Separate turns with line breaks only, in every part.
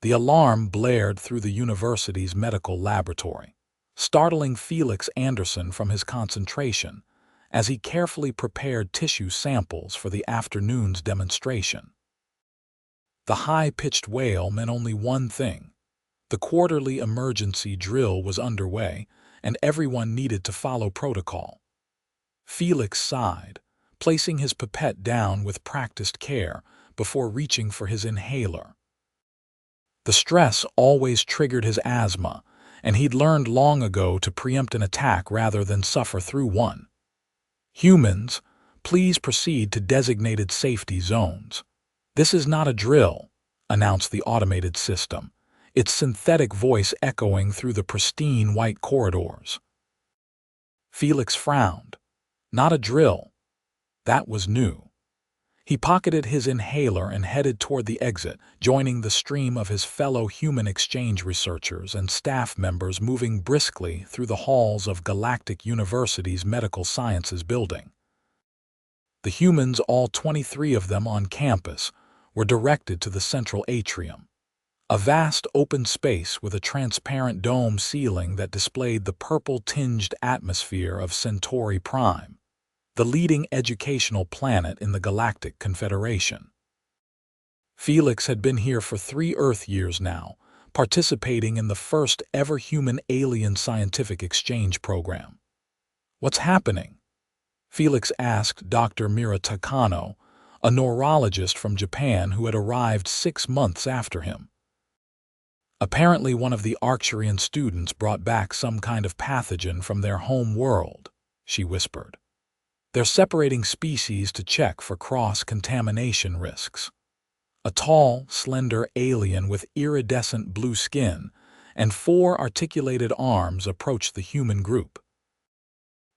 The alarm blared through the university's medical laboratory, startling Felix Anderson from his concentration as he carefully prepared tissue samples for the afternoon's demonstration. The high-pitched wail meant only one thing. The quarterly emergency drill was underway, and everyone needed to follow protocol. Felix sighed, placing his pipette down with practiced care before reaching for his inhaler. The stress always triggered his asthma, and he'd learned long ago to preempt an attack rather than suffer through one. Humans, please proceed to designated safety zones. This is not a drill, announced the automated system, its synthetic voice echoing through the pristine white corridors. Felix frowned. Not a drill. That was new. He pocketed his inhaler and headed toward the exit, joining the stream of his fellow human exchange researchers and staff members moving briskly through the halls of Galactic University's Medical Sciences building. The humans, all 23 of them on campus, were directed to the central atrium, a vast open space with a transparent dome ceiling that displayed the purple-tinged atmosphere of Centauri Prime, the leading educational planet in the Galactic Confederation. Felix had been here for 3 Earth years now, participating in the first ever human-alien scientific exchange program. "What's happening?" Felix asked Dr. Mira Takano, a neurologist from Japan who had arrived 6 months after him. "Apparently one of the Arcturian students brought back some kind of pathogen from their home world," she whispered. "They're separating species to check for cross-contamination risks." A tall, slender alien with iridescent blue skin and 4 articulated arms approached the human group.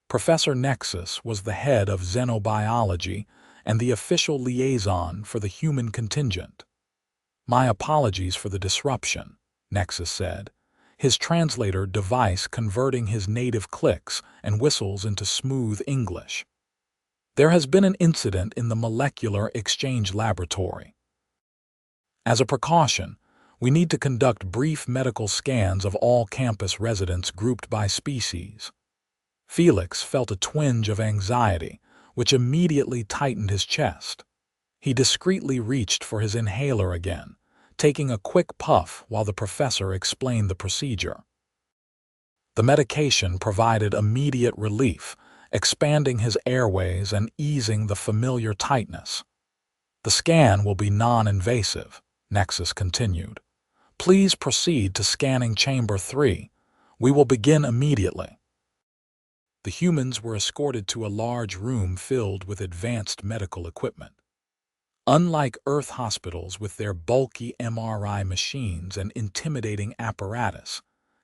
Professor Nexus was the head of xenobiology and the official liaison for the human contingent. "My apologies for the disruption," Nexus said, his translator device converting his native clicks and whistles into smooth English. "There has been an incident in the molecular exchange laboratory. As a precaution, we need to conduct brief medical scans of all campus residents grouped by species." Felix felt a twinge of anxiety, which immediately tightened his chest. He discreetly reached for his inhaler again, taking a quick puff while the professor explained the procedure. The medication provided immediate relief, expanding his airways and easing the familiar tightness. "The scan will be non-invasive," Nexus continued. "Please proceed to scanning chamber 3. We will begin immediately." The humans were escorted to a large room filled with advanced medical equipment. Unlike Earth hospitals with their bulky MRI machines and intimidating apparatus,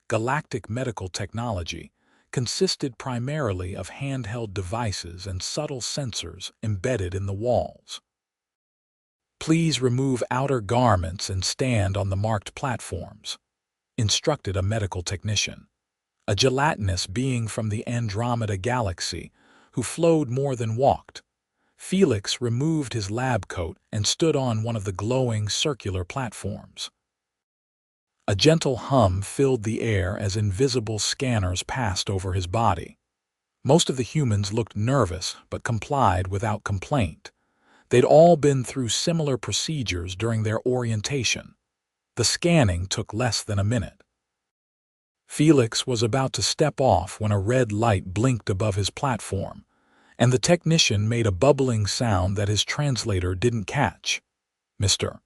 galactic medical technology consisted primarily of handheld devices and subtle sensors embedded in the walls. "Please remove outer garments and stand on the marked platforms," instructed a medical technician, a gelatinous being from the Andromeda Galaxy who flowed more than walked. Felix removed his lab coat and stood on one of the glowing circular platforms. A gentle hum filled the air as invisible scanners passed over his body. Most of the humans looked nervous but complied without complaint. They'd all been through similar procedures during their orientation. The scanning took less than a minute. Felix was about to step off when a red light blinked above his platform, and the technician made a bubbling sound that his translator didn't catch. "Mr.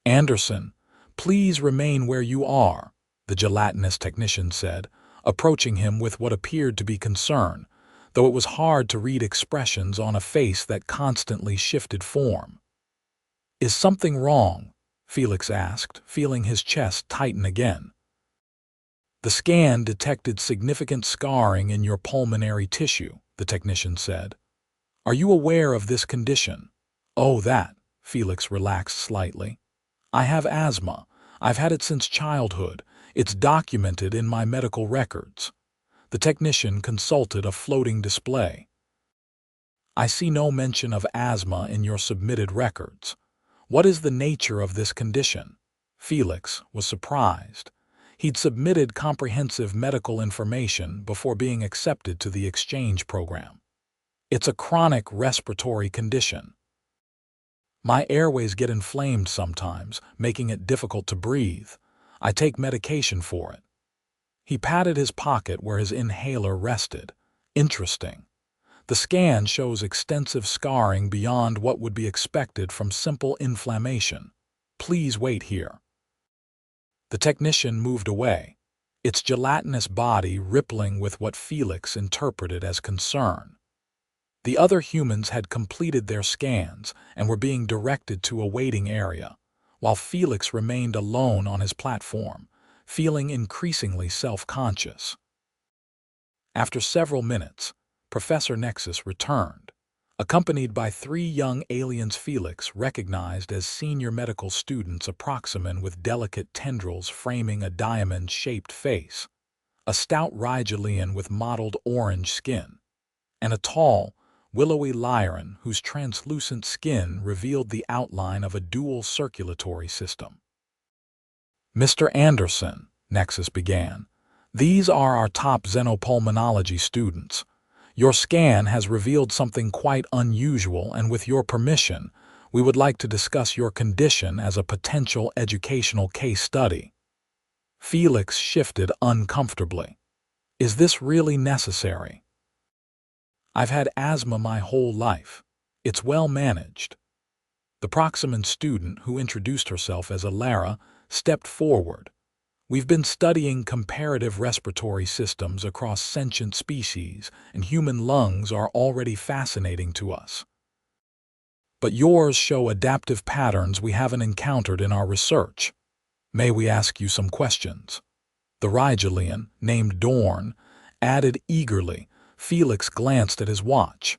Anderson, please remain where you are," the gelatinous technician said, approaching him with what appeared to be concern, though it was hard to read expressions on a face that constantly shifted form. "Is something wrong?" Felix asked, feeling his chest tighten again. "The scan detected significant scarring in your pulmonary tissue," the technician said. "Are you aware of this condition?" "Oh, that," Felix relaxed slightly. "I have asthma. I've had it since childhood. It's documented in my medical records." The technician consulted a floating display. "I see no mention of asthma in your submitted records. What is the nature of this condition?" Felix was surprised. He'd submitted comprehensive medical information before being accepted to the exchange program. It's a chronic respiratory condition. My airways get inflamed sometimes, making it difficult to breathe. I take medication for it. He patted his pocket where his inhaler rested. Interesting. The scan shows extensive scarring beyond what would be expected from simple inflammation. Please wait here. The technician moved away, its gelatinous body rippling with what Felix interpreted as concern. The other humans had completed their scans and were being directed to a waiting area, while Felix remained alone on his platform, feeling increasingly self-conscious. After several minutes, Professor Nexus returned, accompanied by 3 young aliens Felix recognized as senior medical students approximen with delicate tendrils framing a diamond-shaped face, a stout Rigelian with mottled orange skin, and a tall, willowy Lyran whose translucent skin revealed the outline of a dual circulatory system. "Mr. Anderson," Nexus began, "these are our top xenopulmonology students. Your scan has revealed something quite unusual, and with your permission, we would like to discuss your condition as a potential educational case study." Felix shifted uncomfortably. "Is this really necessary? I've had asthma my whole life. It's well managed." The proximan student, who introduced herself as Alara, stepped forward. "We've been studying comparative respiratory systems across sentient species, and human lungs are already fascinating to us. But yours show adaptive patterns we haven't encountered in our research. May we ask you some questions?" The Rigelian, named Dorn, added eagerly. Felix glanced at his watch.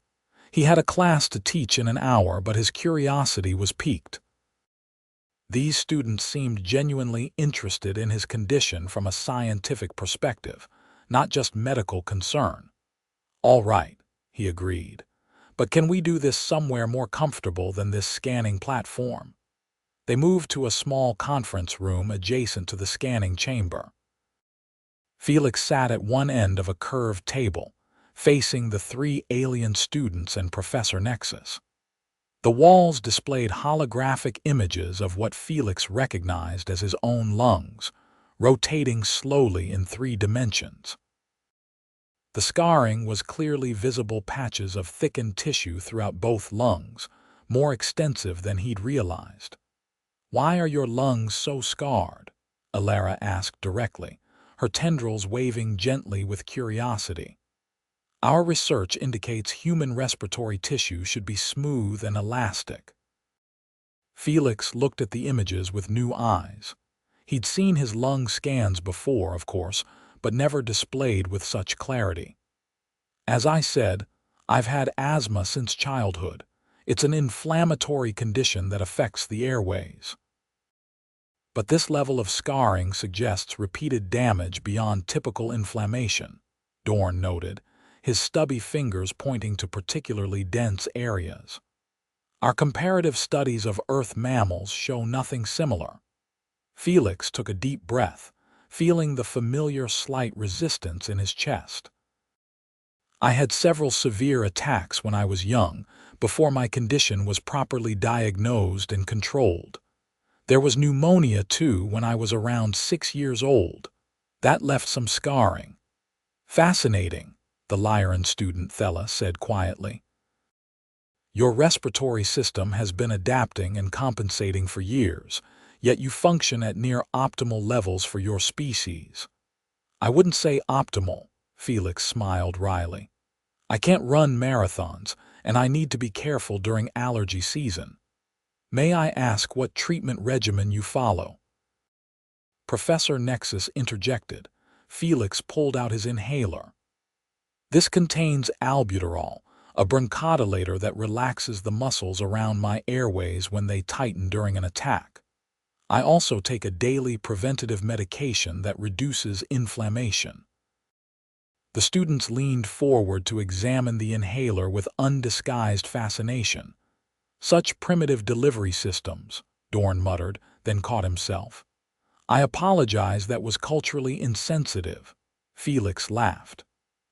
He had a class to teach in an hour, but his curiosity was piqued. These students seemed genuinely interested in his condition from a scientific perspective, not just medical concern. "All right," he agreed. "But can we do this somewhere more comfortable than this scanning platform?" They moved to a small conference room adjacent to the scanning chamber. Felix sat at one end of a curved table, facing the 3 alien students and Professor Nexus. The walls displayed holographic images of what Felix recognized as his own lungs, rotating slowly in 3 dimensions. The scarring was clearly visible patches of thickened tissue throughout both lungs, more extensive than he'd realized. "Why are your lungs so scarred?" Alara asked directly, her tendrils waving gently with curiosity. "Our research indicates human respiratory tissue should be smooth and elastic." Felix looked at the images with new eyes. He'd seen his lung scans before, of course, but never displayed with such clarity. "As I said, I've had asthma since childhood. It's an inflammatory condition that affects the airways. But this level of scarring suggests repeated damage beyond typical inflammation," Dorn noted, his stubby fingers pointing to particularly dense areas. "Our comparative studies of Earth mammals show nothing similar." Felix took a deep breath, feeling the familiar slight resistance in his chest. "I had several severe attacks when I was young, before my condition was properly diagnosed and controlled. There was pneumonia, too, when I was around 6 years old. That left some scarring." "Fascinating," the Lyran student Thela said quietly. "Your respiratory system has been adapting and compensating for years, yet you function at near optimal levels for your species." "I wouldn't say optimal," Felix smiled wryly. "I can't run marathons, and I need to be careful during allergy season. May I ask what treatment regimen you follow?" Professor Nexus interjected. Felix pulled out his inhaler. "This contains albuterol, a bronchodilator that relaxes the muscles around my airways when they tighten during an attack. I also take a daily preventative medication that reduces inflammation." The students leaned forward to examine the inhaler with undisguised fascination. "Such primitive delivery systems," Dorn muttered, then caught himself. I apologize, that was culturally insensitive. Felix laughed.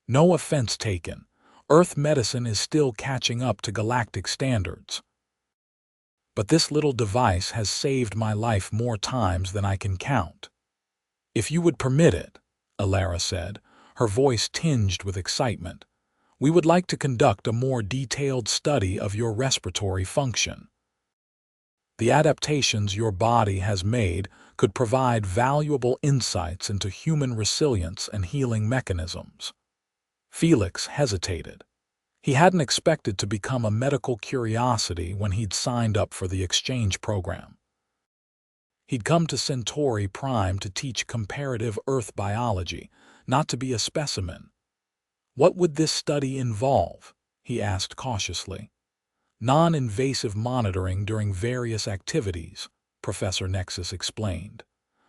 No offense taken. Earth medicine is still catching up to galactic standards. But this little device has saved my life more times than I can count. If you would permit it, Alara said, her voice tinged with excitement, we would like to conduct a more detailed study of your respiratory function. The adaptations your body has made could provide valuable insights into human resilience and healing mechanisms. Felix hesitated. He hadn't expected to become a medical curiosity when he'd signed up for the exchange program. He'd come to Centauri Prime to teach comparative Earth biology, not to be a specimen. What would this study involve? He asked cautiously. Non-invasive monitoring during various activities, Professor Nexus explained.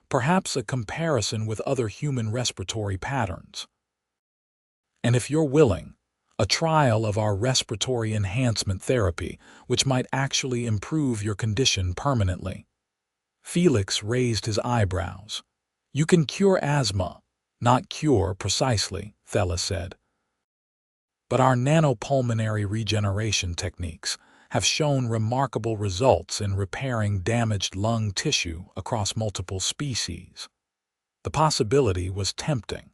Perhaps a comparison with other human respiratory patterns. And if you're willing, a trial of our respiratory enhancement therapy, which might actually improve your condition permanently. Felix raised his eyebrows. You can cure asthma. Not cure precisely, Thela said. But our nanopulmonary regeneration techniques have shown remarkable results in repairing damaged lung tissue across multiple species. The possibility was tempting.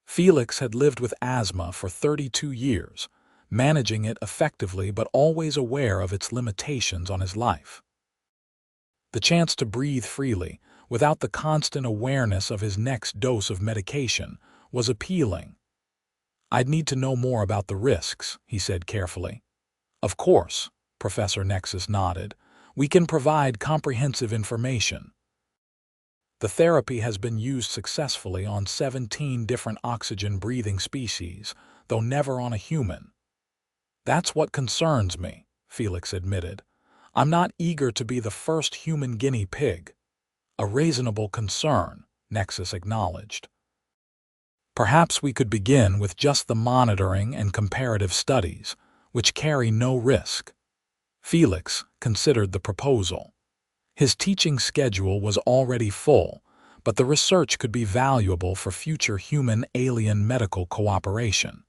Felix had lived with asthma for 32 years, managing it effectively but always aware of its limitations on his life. The chance to breathe freely, without the constant awareness of his next dose of medication, was appealing. I'd need to know more about the risks, he said carefully. Of course, Professor Nexus nodded. We can provide comprehensive information. The therapy has been used successfully on 17 different oxygen-breathing species, though never on a human. That's what concerns me, Felix admitted. I'm not eager to be the first human guinea pig. A reasonable concern, Nexus acknowledged. Perhaps we could begin with just the monitoring and comparative studies, which carry no risk. Felix considered the proposal. His teaching schedule was already full, but the research could be valuable for future human-alien medical cooperation.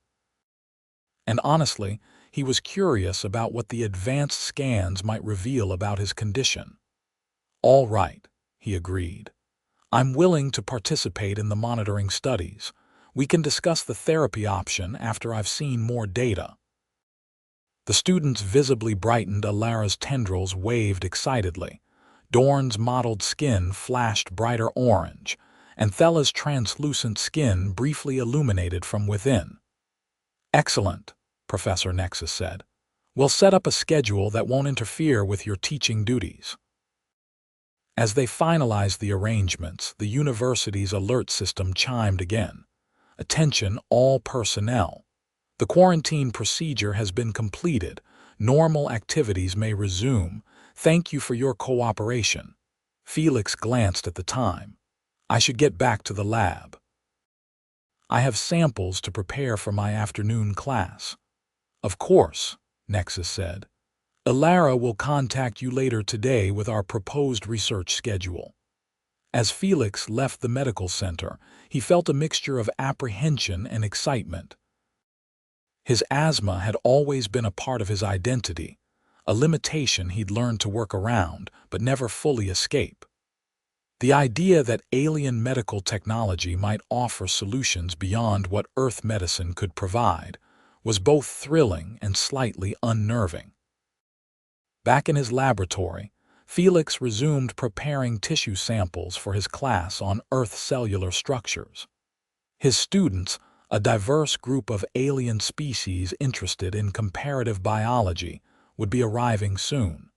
And honestly, he was curious about what the advanced scans might reveal about his condition. All right, he agreed. I'm willing to participate in the monitoring studies. We can discuss the therapy option after I've seen more data. The students visibly brightened. Alara's tendrils waved excitedly. Dorn's mottled skin flashed brighter orange, and Thela's translucent skin briefly illuminated from within. Excellent, Professor Nexus said. We'll set up a schedule that won't interfere with your teaching duties. As they finalized the arrangements, the university's alert system chimed again. Attention all personnel. The quarantine procedure has been completed. Normal activities may resume. Thank you for your cooperation. Felix glanced at the time. I should get back to the lab. I have samples to prepare for my afternoon class. Of course, Nexus said. Alara will contact you later today with our proposed research schedule. As Felix left the medical center, he felt a mixture of apprehension and excitement. His asthma had always been a part of his identity, a limitation he'd learned to work around but never fully escape. The idea that alien medical technology might offer solutions beyond what Earth medicine could provide was both thrilling and slightly unnerving. Back in his laboratory, Felix resumed preparing tissue samples for his class on Earth cellular structures. His students, a diverse group of alien species interested in comparative biology, would be arriving soon.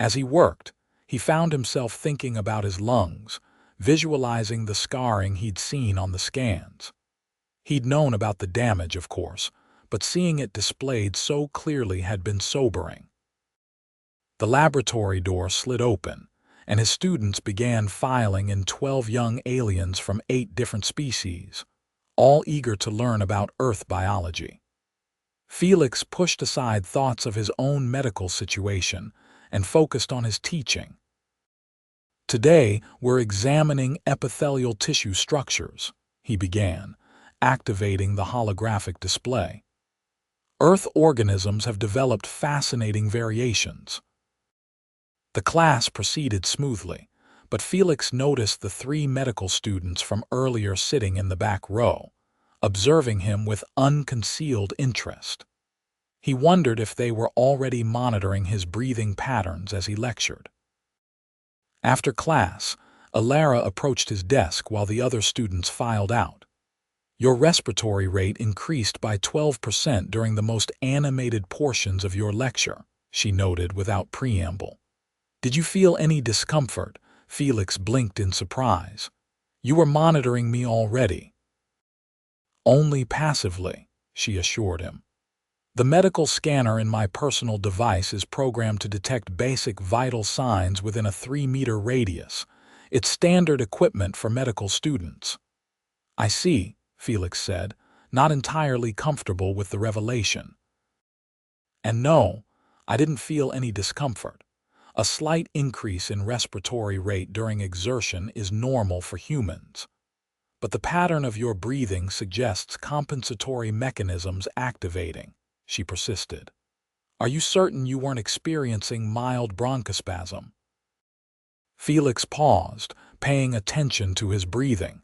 As he worked, he found himself thinking about his lungs, visualizing the scarring he'd seen on the scans. He'd known about the damage, of course, but seeing it displayed so clearly had been sobering. The laboratory door slid open, and his students began filing in 12 young aliens from 8 different species, all eager to learn about Earth biology. Felix pushed aside thoughts of his own medical situation and focused on his teaching. Today, we're examining epithelial tissue structures, he began, activating the holographic display. Earth organisms have developed fascinating variations. The class proceeded smoothly, but Felix noticed the three medical students from earlier sitting in the back row, observing him with unconcealed interest. He wondered if they were already monitoring his breathing patterns as he lectured. After class, Alara approached his desk while the other students filed out. Your respiratory rate increased by 12% during the most animated portions of your lecture, she noted without preamble. Did you feel any discomfort? Felix blinked in surprise. You were monitoring me already. Only passively, she assured him. The medical scanner in my personal device is programmed to detect basic vital signs within a 3-meter radius. It's standard equipment for medical students. I see, Felix said, not entirely comfortable with the revelation. And no, I didn't feel any discomfort. A slight increase in respiratory rate during exertion is normal for humans. But the pattern of your breathing suggests compensatory mechanisms activating, she persisted. Are you certain you weren't experiencing mild bronchospasm? Felix paused, paying attention to his breathing.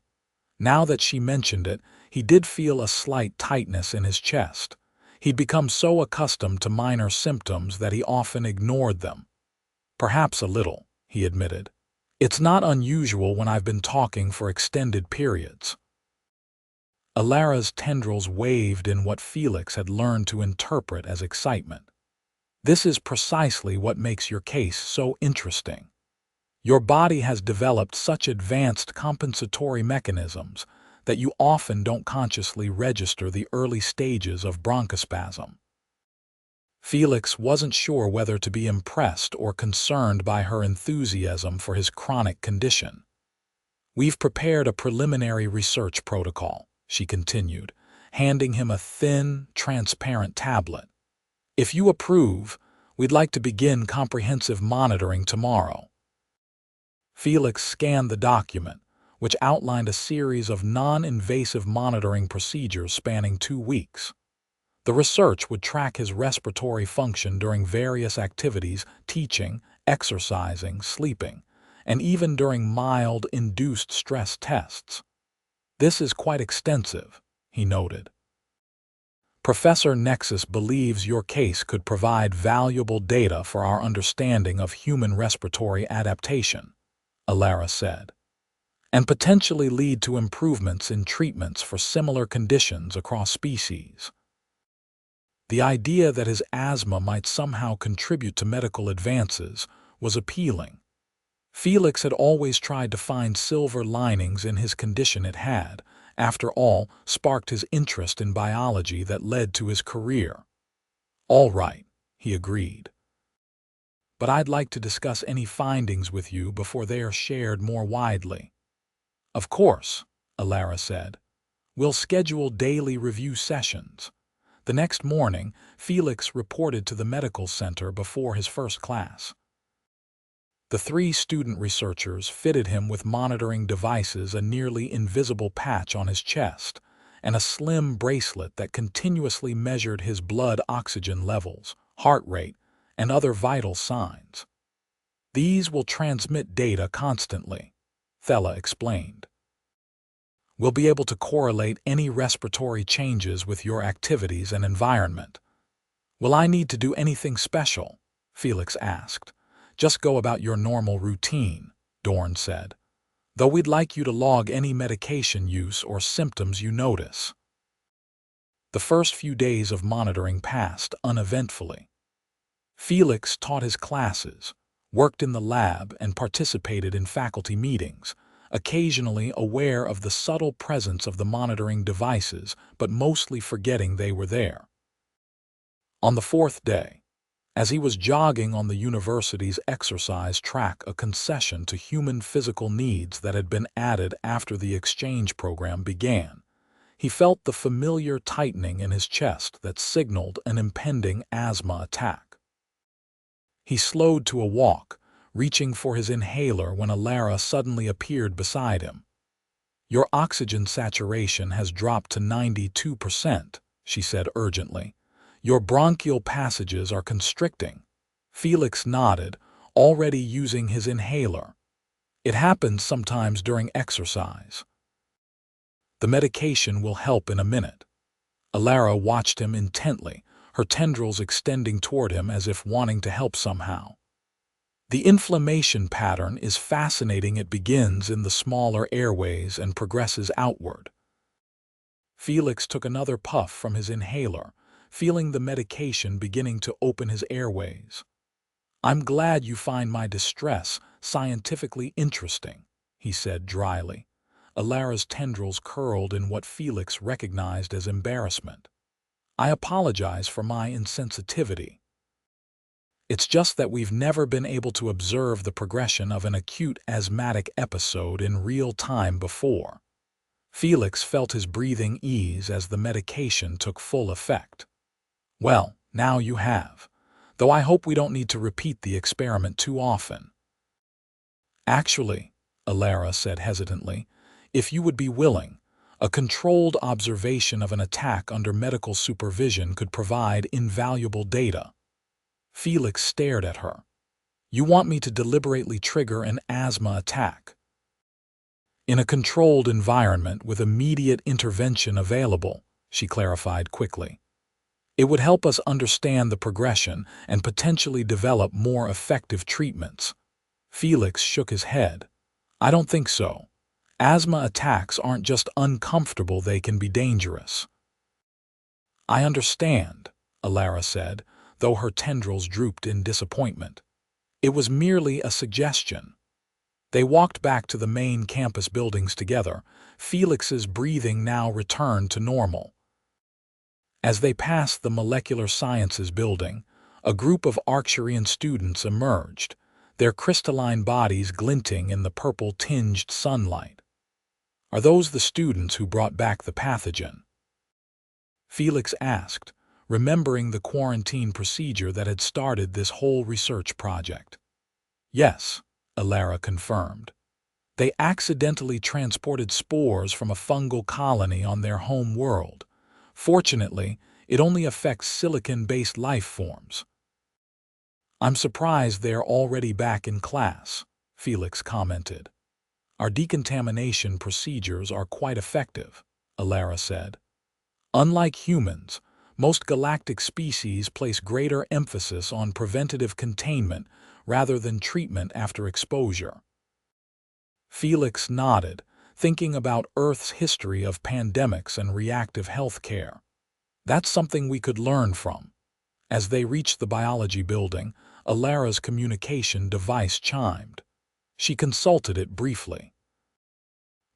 Now that she mentioned it, he did feel a slight tightness in his chest. He'd become so accustomed to minor symptoms that he often ignored them. Perhaps a little, he admitted. It's not unusual when I've been talking for extended periods. Alara's tendrils waved in what Felix had learned to interpret as excitement. This is precisely what makes your case so interesting. Your body has developed such advanced compensatory mechanisms that you often don't consciously register the early stages of bronchospasm. Felix wasn't sure whether to be impressed or concerned by her enthusiasm for his chronic condition. We've prepared a preliminary research protocol, she continued, handing him a thin, transparent tablet. If you approve, we'd like to begin comprehensive monitoring tomorrow. Felix scanned the document, which outlined a series of non-invasive monitoring procedures spanning 2 weeks. The research would track his respiratory function during various activities, teaching, exercising, sleeping, and even during mild, induced stress tests. This is quite extensive, he noted. Professor Nexus believes your case could provide valuable data for our understanding of human respiratory adaptation, Alara said, and potentially lead to improvements in treatments for similar conditions across species. The idea that his asthma might somehow contribute to medical advances was appealing. Felix had always tried to find silver linings in his condition. It had, after all, sparked his interest in biology that led to his career. All right, he agreed. But I'd like to discuss any findings with you before they are shared more widely. Of course, Alara said. We'll schedule daily review sessions. The next morning, Felix reported to the medical center before his first class. The 3 student researchers fitted him with monitoring devices, a nearly invisible patch on his chest, and a slim bracelet that continuously measured his blood oxygen levels, heart rate, and other vital signs. These will transmit data constantly, Thela explained. We'll be able to correlate any respiratory changes with your activities and environment. Will I need to do anything special? Felix asked. Just go about your normal routine, Dorn said, though we'd like you to log any medication use or symptoms you notice. The first few days of monitoring passed uneventfully. Felix taught his classes, worked in the lab, and participated in faculty meetings, occasionally aware of the subtle presence of the monitoring devices, but mostly forgetting they were there. On the 4th day, as he was jogging on the university's exercise track, a concession to human physical needs that had been added after the exchange program began, he felt the familiar tightening in his chest that signaled an impending asthma attack. He slowed to a walk, reaching for his inhaler when Alara suddenly appeared beside him. "Your oxygen saturation has dropped to 92%, she said urgently. "Your bronchial passages are constricting." Felix nodded, already using his inhaler. "It happens sometimes during exercise." "The medication will help in a minute." Alara watched him intently, her tendrils extending toward him as if wanting to help somehow. "The inflammation pattern is fascinating. It begins in the smaller airways and progresses outward." Felix took another puff from his inhaler, feeling the medication beginning to open his airways. "I'm glad you find my distress scientifically interesting," he said dryly. Alara's tendrils curled in what Felix recognized as embarrassment. "I apologize for my insensitivity. It's just that we've never been able to observe the progression of an acute asthmatic episode in real time before." Felix felt his breathing ease as the medication took full effect. "Well, now you have. Though I hope we don't need to repeat the experiment too often." "Actually," Alara said hesitantly, "if you would be willing, a controlled observation of an attack under medical supervision could provide invaluable data." Felix stared at her. "You want me to deliberately trigger an asthma attack?" "In a controlled environment with immediate intervention available," she clarified quickly. "It would help us understand the progression and potentially develop more effective treatments." Felix shook his head. "I don't think so. Asthma attacks aren't just uncomfortable, they can be dangerous." "I understand," Alara said, though her tendrils drooped in disappointment. "It was merely a suggestion." They walked back to the main campus buildings together, Felix's breathing now returned to normal. As they passed the Molecular Sciences building, a group of Arcturian students emerged, their crystalline bodies glinting in the purple-tinged sunlight. "Are those the students who brought back the pathogen?" Felix asked, remembering the quarantine procedure that had started this whole research project. "Yes," Alara confirmed. "They accidentally transported spores from a fungal colony on their home world. Fortunately, it only affects silicon-based life forms." "I'm surprised they're already back in class," Felix commented. "Our decontamination procedures are quite effective," Alara said. "Unlike humans, most galactic species place greater emphasis on preventative containment rather than treatment after exposure." Felix nodded, thinking about Earth's history of pandemics and reactive health care. "That's something we could learn from." As they reached the biology building, Alara's communication device chimed. She consulted it briefly.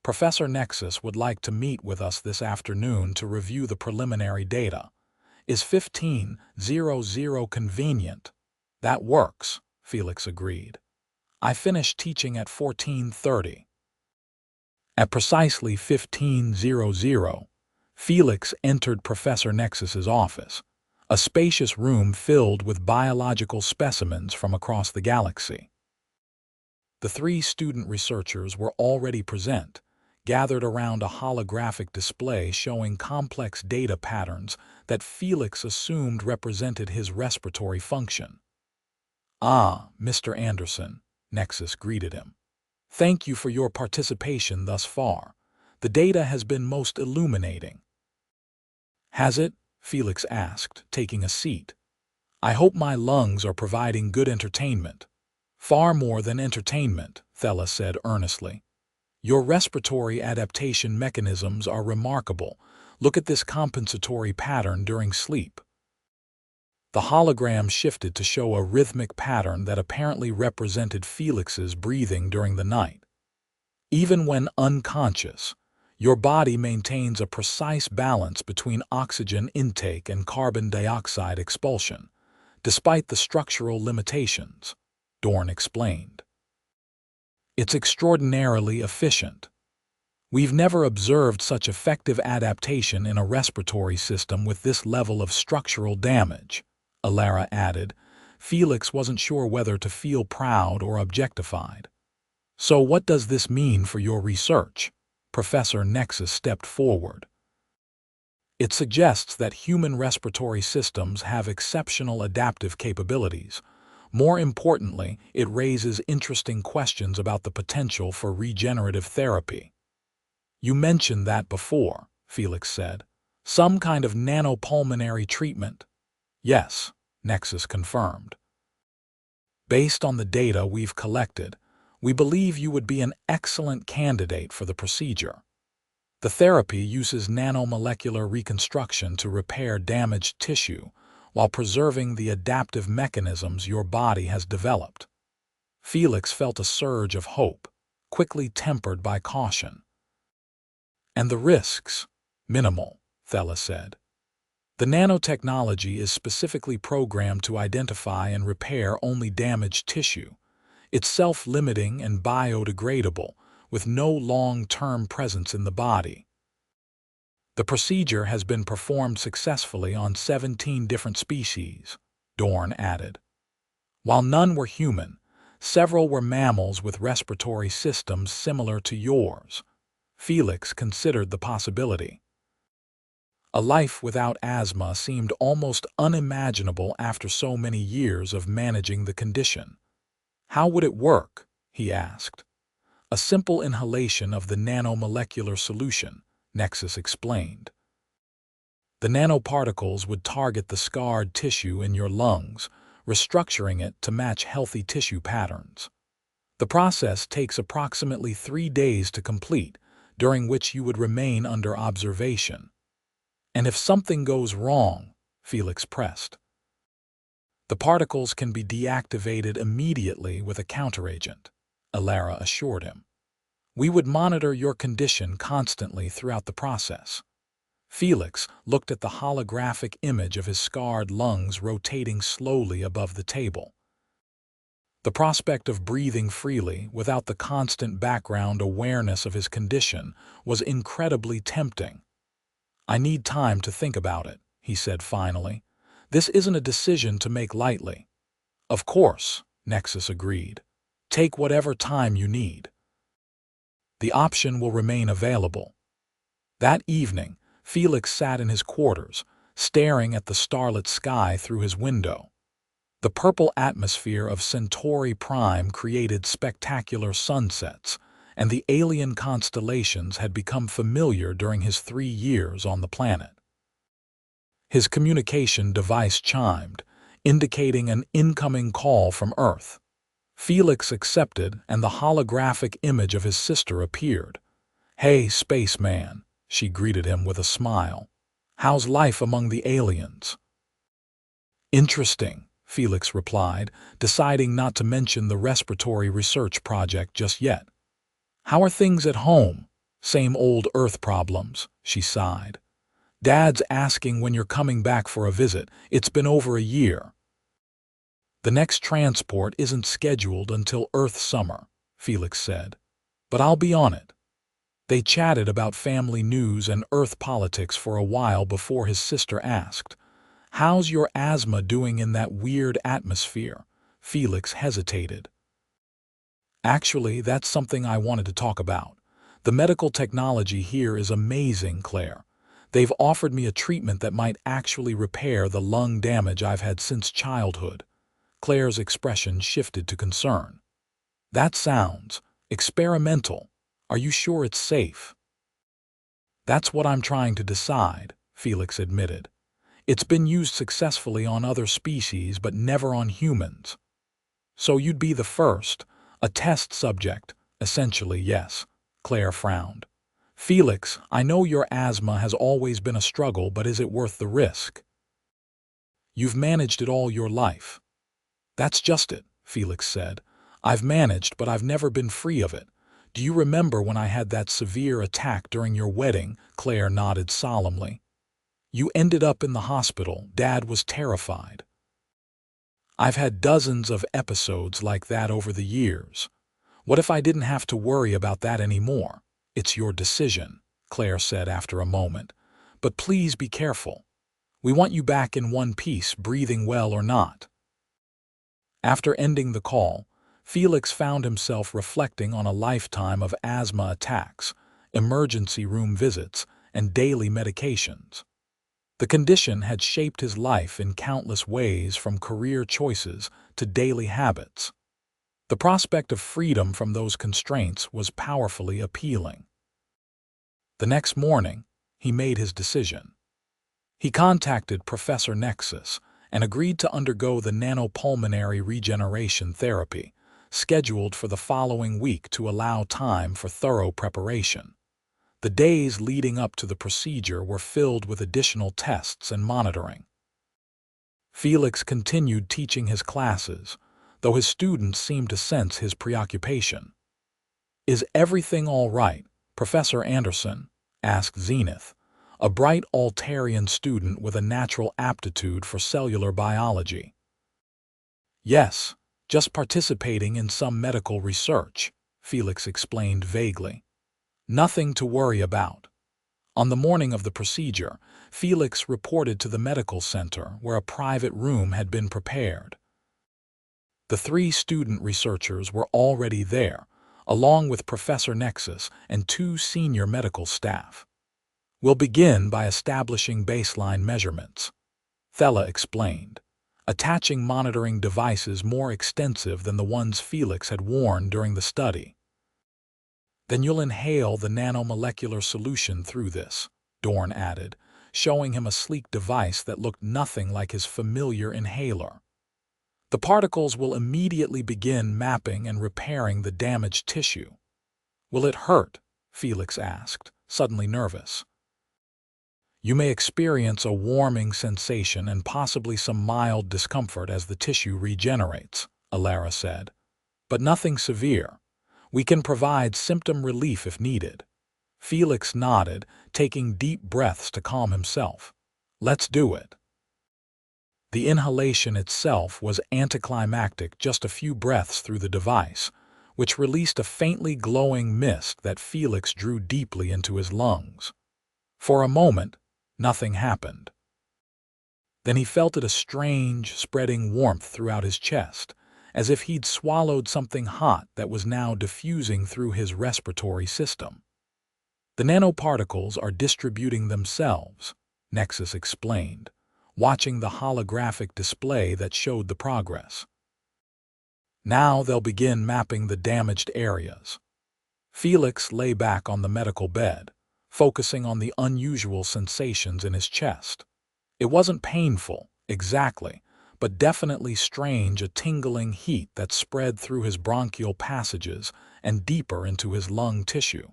"Professor Nexus would like to meet with us this afternoon to review the preliminary data. Is 15:00 convenient?" "That works," Felix agreed. "I finished teaching at 14:30. At precisely 15:00, Felix entered Professor Nexus's office, a spacious room filled with biological specimens from across the galaxy. The three student researchers were already present, gathered around a holographic display showing complex data patterns that Felix assumed represented his respiratory function. "Ah, Mr. Anderson," Nexus greeted him. "Thank you for your participation thus far. The data has been most illuminating." "Has it?" Felix asked, taking a seat. "I hope my lungs are providing good entertainment." "Far more than entertainment," Thela said earnestly. "Your respiratory adaptation mechanisms are remarkable. Look at this compensatory pattern during sleep." The hologram shifted to show a rhythmic pattern that apparently represented Felix's breathing during the night. "Even when unconscious, your body maintains a precise balance between oxygen intake and carbon dioxide expulsion, despite the structural limitations," Dorn explained. "It's extraordinarily efficient. We've never observed such effective adaptation in a respiratory system with this level of structural damage," Alara added, Felix wasn't sure whether to feel proud or objectified. "So what does this mean for your research?" Professor Nexus stepped forward. "It suggests that human respiratory systems have exceptional adaptive capabilities. More importantly, it raises interesting questions about the potential for regenerative therapy." "You mentioned that before," Felix said. "Some kind of nanopulmonary treatment." "Yes," Nexus confirmed. "Based on the data we've collected, we believe you would be an excellent candidate for the procedure. The therapy uses nanomolecular reconstruction to repair damaged tissue while preserving the adaptive mechanisms your body has developed." Felix felt a surge of hope, quickly tempered by caution. "And the risks?" "Minimal," Thela said. "The nanotechnology is specifically programmed to identify and repair only damaged tissue. It's self-limiting and biodegradable, with no long-term presence in the body." "The procedure has been performed successfully on 17 different species," Dorn added. "While none were human, several were mammals with respiratory systems similar to yours." Felix considered the possibility. A life without asthma seemed almost unimaginable after so many years of managing the condition. "How would it work?" he asked. "A simple inhalation of the nanomolecular solution," Nexus explained. "The nanoparticles would target the scarred tissue in your lungs, restructuring it to match healthy tissue patterns. The process takes approximately 3 days to complete, during which you would remain under observation." "And if something goes wrong," Felix pressed. "The particles can be deactivated immediately with a counteragent," Alara assured him. "We would monitor your condition constantly throughout the process." Felix looked at the holographic image of his scarred lungs rotating slowly above the table. The prospect of breathing freely without the constant background awareness of his condition was incredibly tempting. "I need time to think about it," he said finally. "This isn't a decision to make lightly." "Of course," Nexus agreed. "Take whatever time you need. The option will remain available." That evening, Felix sat in his quarters, staring at the starlit sky through his window. The purple atmosphere of Centauri Prime created spectacular sunsets, and the alien constellations had become familiar during his 3 years on the planet. His communication device chimed, indicating an incoming call from Earth. Felix accepted, and the holographic image of his sister appeared. "Hey, spaceman," she greeted him with a smile. "How's life among the aliens?" "Interesting," Felix replied, deciding not to mention the respiratory research project just yet. "How are things at home?" "Same old Earth problems," she sighed. "Dad's asking when you're coming back for a visit. It's been over a year." "The next transport isn't scheduled until Earth summer," Felix said. "But I'll be on it." They chatted about family news and Earth politics for a while before his sister asked, "How's your asthma doing in that weird atmosphere?" Felix hesitated. "Actually, that's something I wanted to talk about. The medical technology here is amazing, Claire. They've offered me a treatment that might actually repair the lung damage I've had since childhood." Claire's expression shifted to concern. "That sounds experimental. Are you sure it's safe?" "That's what I'm trying to decide," Felix admitted. "It's been used successfully on other species, but never on humans." "So you'd be the first, a test subject, essentially, yes," Claire frowned. "Felix, I know your asthma has always been a struggle, but is it worth the risk?" "You've managed it all your life." "That's just it," Felix said. "I've managed, but I've never been free of it. Do you remember when I had that severe attack during your wedding?" Claire nodded solemnly. "You ended up in the hospital. Dad was terrified." "I've had dozens of episodes like that over the years. What if I didn't have to worry about that anymore?" "It's your decision," Claire said after a moment. "But please be careful. We want you back in one piece, breathing well or not." After ending the call, Felix found himself reflecting on a lifetime of asthma attacks, emergency room visits, and daily medications. The condition had shaped his life in countless ways, from career choices to daily habits. The prospect of freedom from those constraints was powerfully appealing. The next morning, he made his decision. He contacted Professor Nexus and agreed to undergo the nanopulmonary regeneration therapy, scheduled for the following week to allow time for thorough preparation. The days leading up to the procedure were filled with additional tests and monitoring. Felix continued teaching his classes, though his students seemed to sense his preoccupation. "Is everything all right, Professor Anderson?" asked Zenith, a bright Altarian student with a natural aptitude for cellular biology. "Yes, just participating in some medical research," Felix explained vaguely. "Nothing to worry about." On the morning of the procedure, Felix reported to the medical center, where a private room had been prepared. The 3 student researchers were already there, along with Professor Nexus and 2 senior medical staff. "We'll begin by establishing baseline measurements," Thella explained, attaching monitoring devices more extensive than the ones Felix had worn during the study. "Then you'll inhale the nanomolecular solution through this," Dorn added, showing him a sleek device that looked nothing like his familiar inhaler. "The particles will immediately begin mapping and repairing the damaged tissue." "Will it hurt?" Felix asked, suddenly nervous. "You may experience a warming sensation and possibly some mild discomfort as the tissue regenerates," Alara said. "But nothing severe. We can provide symptom relief if needed." Felix nodded, taking deep breaths to calm himself. "Let's do it." The inhalation itself was anticlimactic, just a few breaths through the device, which released a faintly glowing mist that Felix drew deeply into his lungs. For a moment, nothing happened. Then he felt a strange, spreading warmth throughout his chest, as if he'd swallowed something hot that was now diffusing through his respiratory system. "The nanoparticles are distributing themselves," Nexus explained, watching the holographic display that showed the progress. "Now they'll begin mapping the damaged areas." Felix lay back on the medical bed, focusing on the unusual sensations in his chest. It wasn't painful, exactly, but definitely strange, a tingling heat that spread through his bronchial passages and deeper into his lung tissue.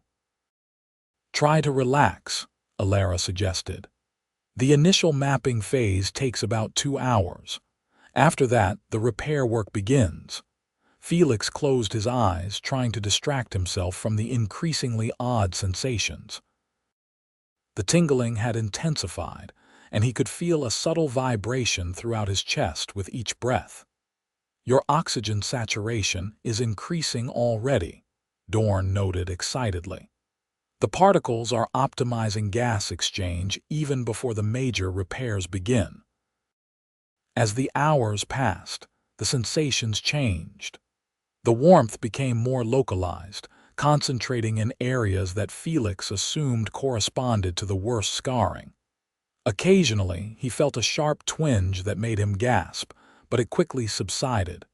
"Try to relax," Alara suggested. "The initial mapping phase takes about 2 hours. After that, the repair work begins." Felix closed his eyes, trying to distract himself from the increasingly odd sensations. The tingling had intensified, and he could feel a subtle vibration throughout his chest with each breath. "Your oxygen saturation is increasing already," Dorn noted excitedly. "The particles are optimizing gas exchange even before the major repairs begin." As the hours passed, the sensations changed. The warmth became more localized, concentrating in areas that Felix assumed corresponded to the worst scarring. Occasionally, he felt a sharp twinge that made him gasp, but it quickly subsided.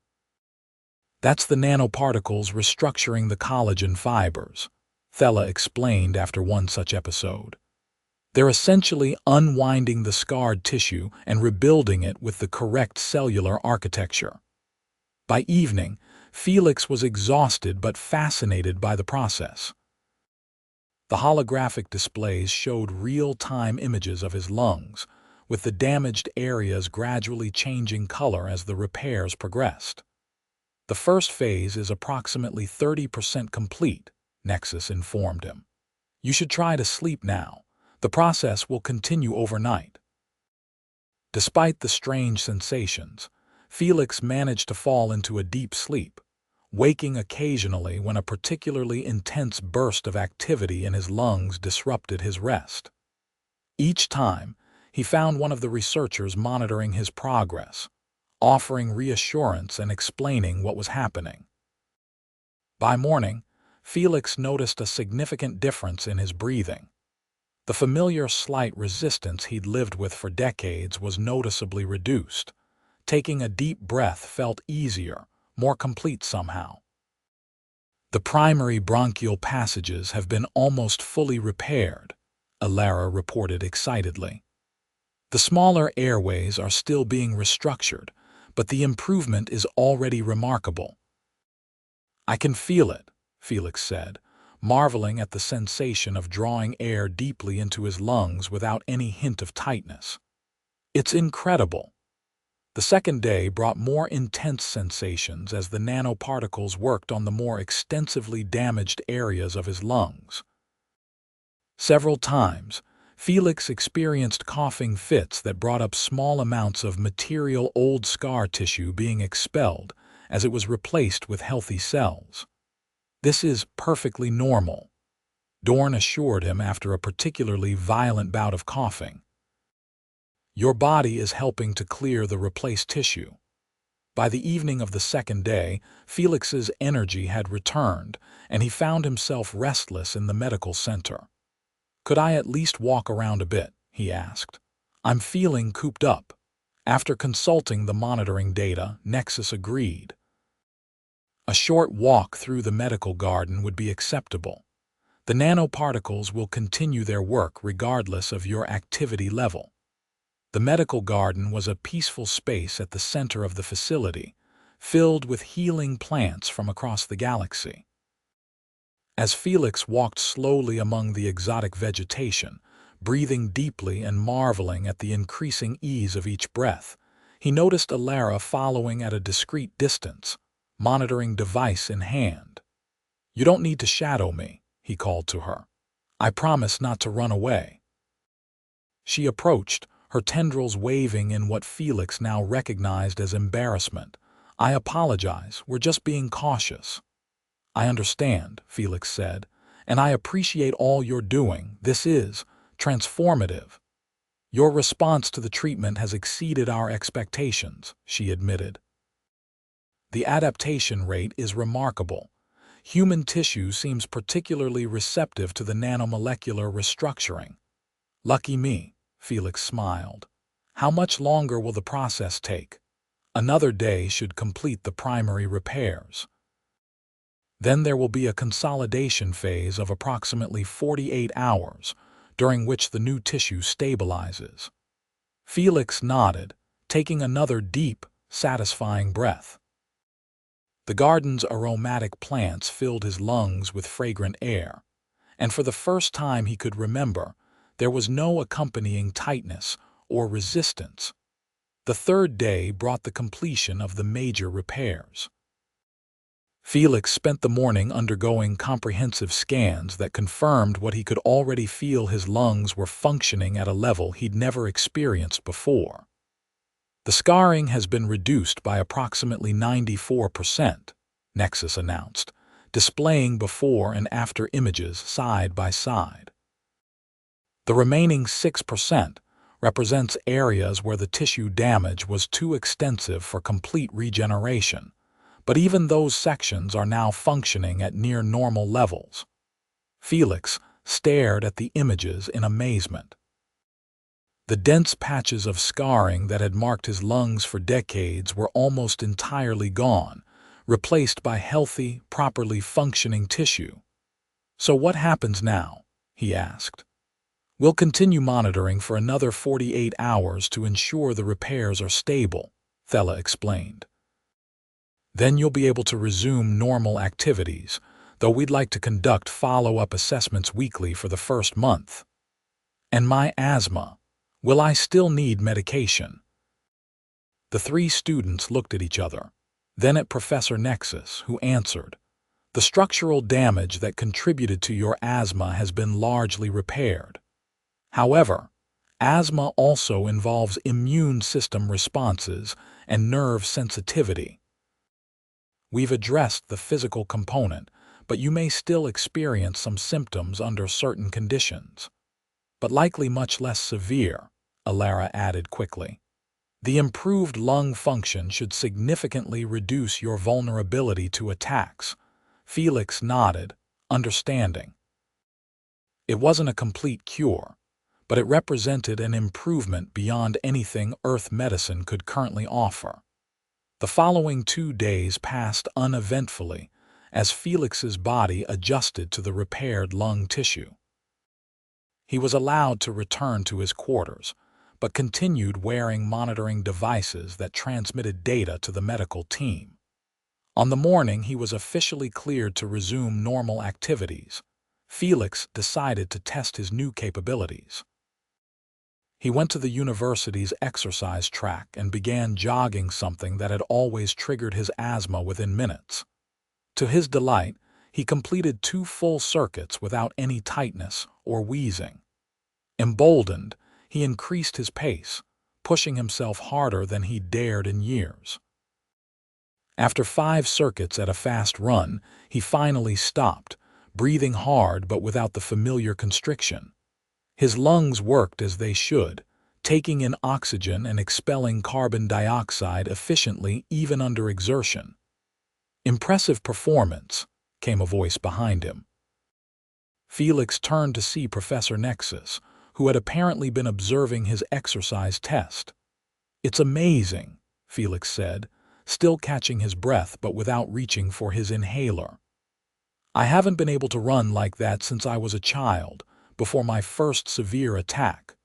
"That's the nanoparticles restructuring the collagen fibers," Thella explained after one such episode. "They're essentially unwinding the scarred tissue and rebuilding it with the correct cellular architecture." By evening, Felix was exhausted but fascinated by the process. The holographic displays showed real-time images of his lungs, with the damaged areas gradually changing color as the repairs progressed. "The first phase is approximately 30% complete," Nexus informed him. "You should try to sleep now. The process will continue overnight." Despite the strange sensations, Felix managed to fall into a deep sleep, waking occasionally when a particularly intense burst of activity in his lungs disrupted his rest. Each time, he found one of the researchers monitoring his progress, offering reassurance and explaining what was happening. By morning, Felix noticed a significant difference in his breathing. The familiar slight resistance he'd lived with for decades was noticeably reduced. Taking a deep breath felt easier, more complete somehow. The primary bronchial passages have been almost fully repaired, Alara reported excitedly. The smaller airways are still being restructured, but the improvement is already remarkable. I can feel it, Felix said, marveling at the sensation of drawing air deeply into his lungs without any hint of tightness. It's incredible. The second day brought more intense sensations as the nanoparticles worked on the more extensively damaged areas of his lungs. Several times, Felix experienced coughing fits that brought up small amounts of material old scar tissue being expelled as it was replaced with healthy cells. This is perfectly normal, Dorn assured him after a particularly violent bout of coughing. Your body is helping to clear the replaced tissue. By the evening of the second day, Felix's energy had returned, and he found himself restless in the medical center. Could I at least walk around a bit? He asked. I'm feeling cooped up. After consulting the monitoring data, Nexus agreed. A short walk through the medical garden would be acceptable. The nanoparticles will continue their work regardless of your activity level. The medical garden was a peaceful space at the center of the facility, filled with healing plants from across the galaxy. As Felix walked slowly among the exotic vegetation, breathing deeply and marveling at the increasing ease of each breath, he noticed Alara following at a discreet distance, monitoring device in hand. You don't need to shadow me, he called to her. I promise not to run away. She approached, her tendrils waving in what Felix now recognized as embarrassment. I apologize, we're just being cautious. I understand, Felix said, and I appreciate all you're doing. This is transformative. Your response to the treatment has exceeded our expectations, she admitted. The adaptation rate is remarkable. Human tissue seems particularly receptive to the nanomolecular restructuring. Lucky me, Felix smiled. How much longer will the process take? Another day should complete the primary repairs. Then there will be a consolidation phase of approximately 48 hours, during which the new tissue stabilizes. Felix nodded, taking another deep, satisfying breath. The garden's aromatic plants filled his lungs with fragrant air, and for the first time he could remember, there was no accompanying tightness or resistance. The third day brought the completion of the major repairs. Felix spent the morning undergoing comprehensive scans that confirmed what he could already feel: his lungs were functioning at a level he'd never experienced before. The scarring has been reduced by approximately 94%, Nexus announced, displaying before and after images side by side. The remaining 6% represents areas where the tissue damage was too extensive for complete regeneration, but even those sections are now functioning at near normal levels. Felix stared at the images in amazement. The dense patches of scarring that had marked his lungs for decades were almost entirely gone, replaced by healthy, properly functioning tissue. So what happens now? He asked. We'll continue monitoring for another 48 hours to ensure the repairs are stable, Thela explained. Then you'll be able to resume normal activities, though we'd like to conduct follow-up assessments weekly for the first month. And my asthma. Will I still need medication? The three students looked at each other, then at Professor Nexus, who answered, The structural damage that contributed to your asthma has been largely repaired. However, asthma also involves immune system responses and nerve sensitivity. We've addressed the physical component, but you may still experience some symptoms under certain conditions. But likely much less severe, Alara added quickly. The improved lung function should significantly reduce your vulnerability to attacks. Felix nodded, understanding. It wasn't a complete cure, but it represented an improvement beyond anything Earth medicine could currently offer. The following 2 days passed uneventfully as Felix's body adjusted to the repaired lung tissue. He was allowed to return to his quarters, but continued wearing monitoring devices that transmitted data to the medical team. On the morning he was officially cleared to resume normal activities, Felix decided to test his new capabilities. He went to the university's exercise track and began jogging, something that had always triggered his asthma within minutes. To his delight, he completed 2 full circuits without any tightness or wheezing. Emboldened, he increased his pace, pushing himself harder than he dared in years. After 5 circuits at a fast run, he finally stopped, breathing hard but without the familiar constriction. His lungs worked as they should, taking in oxygen and expelling carbon dioxide efficiently even under exertion. "Impressive performance," came a voice behind him. Felix turned to see Professor Nexus, who had apparently been observing his exercise test. "It's amazing," Felix said, still catching his breath but without reaching for his inhaler. "I haven't been able to run like that since I was a child, before my first severe attack."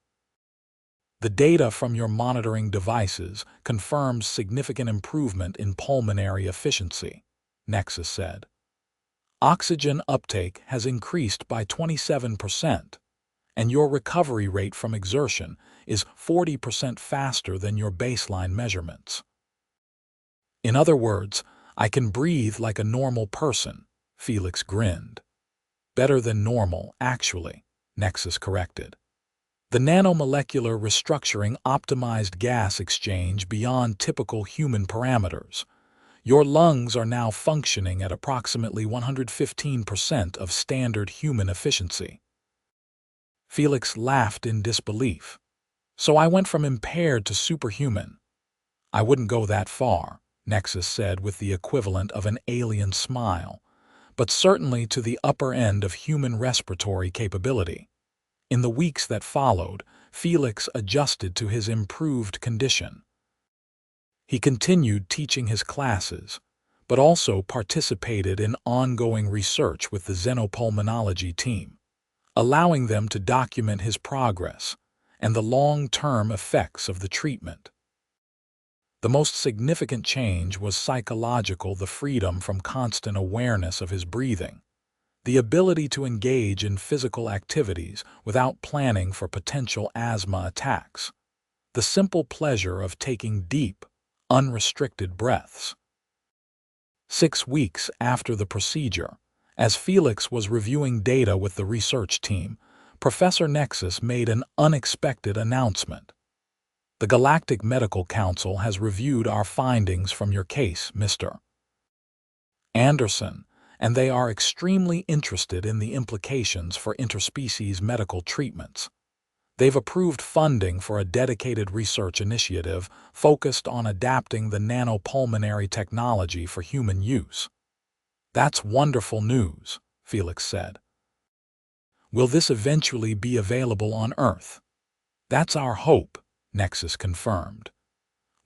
"The data from your monitoring devices confirms significant improvement in pulmonary efficiency," Nexus said. "Oxygen uptake has increased by 27%, and your recovery rate from exertion is 40% faster than your baseline measurements." "In other words, I can breathe like a normal person," Felix grinned. "Better than normal, actually," Nexus corrected. "The nanomolecular restructuring optimized gas exchange beyond typical human parameters. Your lungs are now functioning at approximately 115% of standard human efficiency." Felix laughed in disbelief. "So I went from impaired to superhuman." "I wouldn't go that far," Nexus said with the equivalent of an alien smile, "but certainly to the upper end of human respiratory capability." In the weeks that followed, Felix adjusted to his improved condition. He continued teaching his classes, but also participated in ongoing research with the xenopulmonology team, allowing them to document his progress and the long-term effects of the treatment. The most significant change was psychological: the freedom from constant awareness of his breathing, the ability to engage in physical activities without planning for potential asthma attacks, the simple pleasure of taking deep, unrestricted breaths. 6 weeks after the procedure, as Felix was reviewing data with the research team, Professor Nexus made an unexpected announcement. "The Galactic Medical Council has reviewed our findings from your case, Mr. Anderson, and they are extremely interested in the implications for interspecies medical treatments. They've approved funding for a dedicated research initiative focused on adapting the nanopulmonary technology for human use." "That's wonderful news," Felix said. "Will this eventually be available on Earth?" "That's our hope," Nexus confirmed.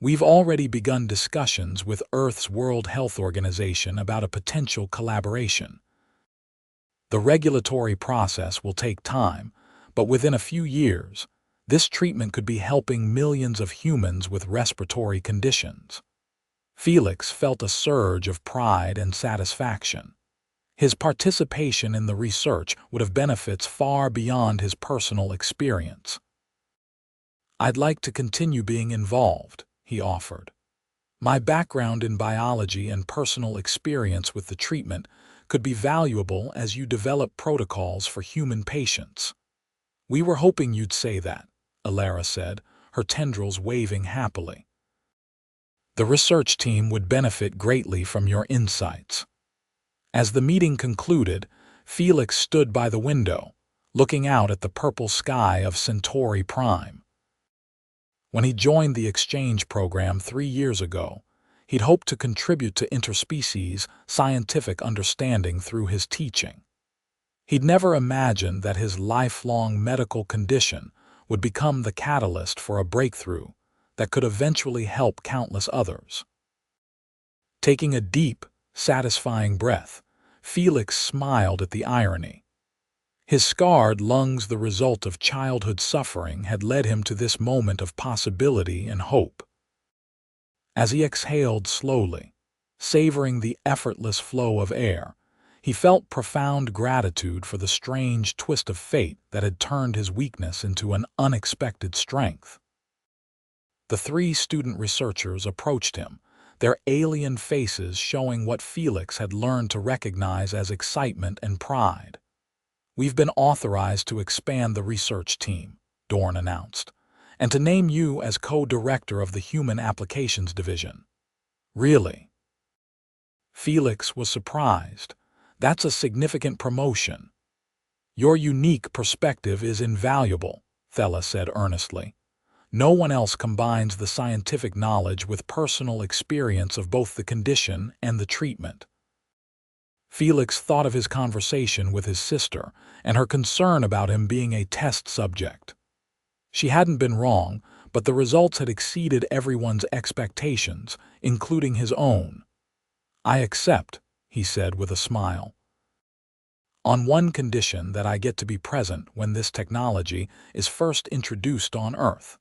"We've already begun discussions with Earth's World Health Organization about a potential collaboration. The regulatory process will take time, but within a few years, this treatment could be helping millions of humans with respiratory conditions." Felix felt a surge of pride and satisfaction. His participation in the research would have benefits far beyond his personal experience. "I'd like to continue being involved," he offered. "My background in biology and personal experience with the treatment could be valuable as you develop protocols for human patients." "We were hoping you'd say that," Alara said, her tendrils waving happily. "The research team would benefit greatly from your insights." As the meeting concluded, Felix stood by the window, looking out at the purple sky of Centauri Prime. When he joined the exchange program 3 years ago, he'd hoped to contribute to interspecies scientific understanding through his teaching. He'd never imagined that his lifelong medical condition would become the catalyst for a breakthrough that could eventually help countless others. Taking a deep, satisfying breath, Felix smiled at the irony. His scarred lungs, the result of childhood suffering, had led him to this moment of possibility and hope. As he exhaled slowly, savoring the effortless flow of air, he felt profound gratitude for the strange twist of fate that had turned his weakness into an unexpected strength. The 3 student researchers approached him, their alien faces showing what Felix had learned to recognize as excitement and pride. "We've been authorized to expand the research team," Dorn announced, "and to name you as co-director of the Human Applications Division." "Really?" Felix was surprised. "That's a significant promotion." "Your unique perspective is invaluable," Thela said earnestly. "No one else combines the scientific knowledge with personal experience of both the condition and the treatment." Felix thought of his conversation with his sister and her concern about him being a test subject. She hadn't been wrong, but the results had exceeded everyone's expectations, including his own. "I accept," he said with a smile. "On one condition, that I get to be present when this technology is first introduced on Earth.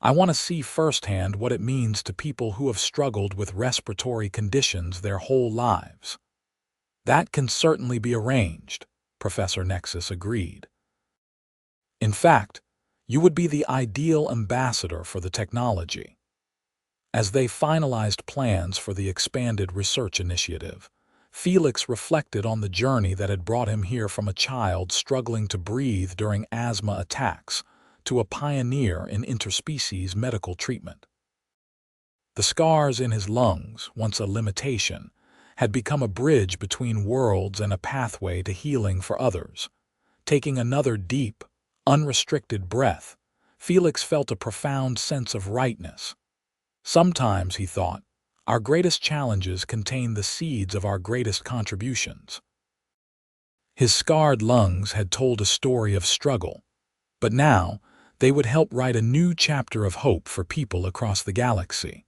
I want to see firsthand what it means to people who have struggled with respiratory conditions their whole lives." "That can certainly be arranged," Professor Nexus agreed. "In fact, you would be the ideal ambassador for the technology." As they finalized plans for the expanded research initiative, Felix reflected on the journey that had brought him here, from a child struggling to breathe during asthma attacks to a pioneer in interspecies medical treatment. The scars in his lungs, once a limitation, had become a bridge between worlds and a pathway to healing for others. Taking another deep, unrestricted breath, Felix felt a profound sense of rightness. Sometimes, he thought, our greatest challenges contain the seeds of our greatest contributions. His scarred lungs had told a story of struggle, but now they would help write a new chapter of hope for people across the galaxy.